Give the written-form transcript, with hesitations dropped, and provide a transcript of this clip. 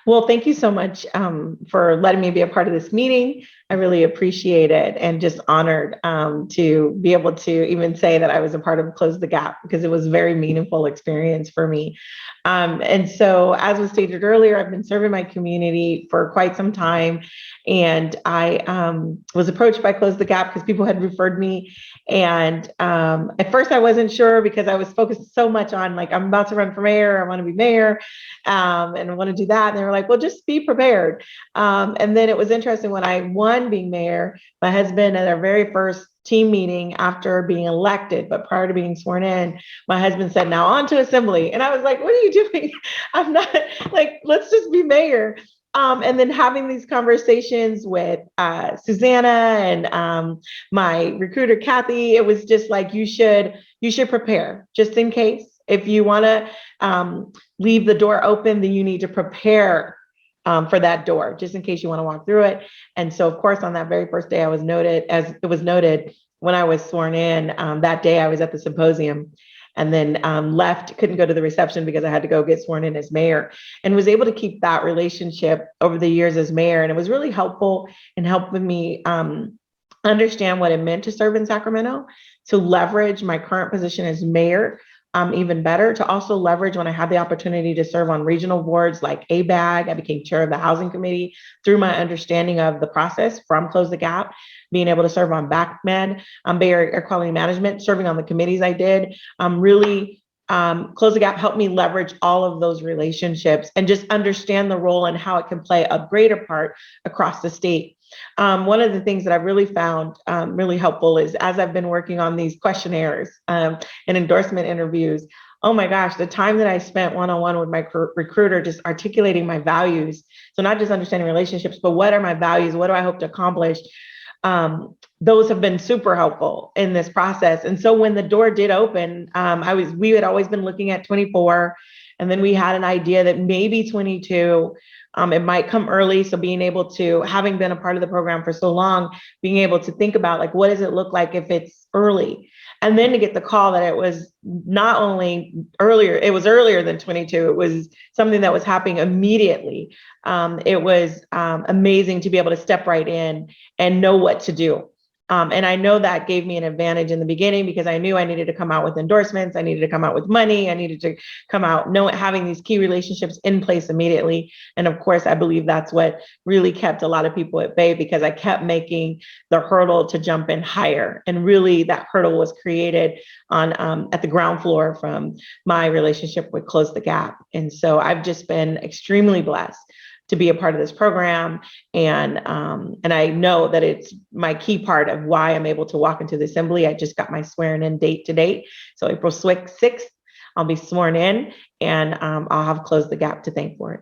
Well, thank you so much for letting me be a part of this meeting. I really appreciate it and just honored to be able to even say that I was a part of Close the Gap because it was a very meaningful experience for me. And so, as was stated earlier, I've been serving my community for quite some time. And I was approached by Close the Gap because people had referred me. And at first, I wasn't sure because I was focused so much on, like, I'm about to run for mayor, I want to be mayor, and I want to do that. And they were like, well, just be prepared. And then it was interesting when I won being mayor, my husband at our very first team meeting after being elected, but prior to being sworn in, my husband said, now on to assembly. And I was like, what are you doing? I'm not like, let's just be mayor. And then having these conversations with Susanna and my recruiter, Kathy, it was just like, you should prepare just in case. If you want to leave the door open, then you need to prepare for that door, just in case you want to walk through it. And so, of course, on that very first day, I was noted, as it was noted when I was sworn in, that day I was at the symposium and then left, couldn't go to the reception because I had to go get sworn in as mayor, and was able to keep that relationship over the years as mayor. And it was really helpful in helping me understand what it meant to serve in Sacramento, to leverage my current position as mayor even better, to also leverage when I had the opportunity to serve on regional boards like ABAG. I became chair of the housing committee through my understanding of the process from Close the Gap, being able to serve on BACMed, Bay Area Air Quality Management, serving on the committees I did. Really Close the Gap helped me leverage all of those relationships and just understand the role and how it can play a greater part across the state. One of the things that I've really found really helpful is, as I've been working on these questionnaires and endorsement interviews, oh my gosh, the time that I spent one-on-one with my recruiter, just articulating my values. So not just understanding relationships, but what are my values? What do I hope to accomplish? Those have been super helpful in this process. And so when the door did open, we had always been looking at 24, and then we had an idea that maybe 22. It might come early. So being able to, having been a part of the program for so long, being able to think about, like, what does it look like if it's early? And then to get the call that it was not only earlier, it was earlier than 22. It was something that was happening immediately. It was amazing to be able to step right in and know what to do. And I know that gave me an advantage in the beginning because I knew I needed to come out with endorsements. I needed to come out with money. I needed to come out having these key relationships in place immediately. And of course, I believe that's what really kept a lot of people at bay, because I kept making the hurdle to jump in higher. And really that hurdle was created on at the ground floor from my relationship with Close the Gap. And so I've just been extremely blessed to be a part of this program. And I know that it's my key part of why I'm able to walk into the assembly. I just got my swearing in date today. So April 6th, I'll be sworn in, and I'll have Closed the Gap to thank for it.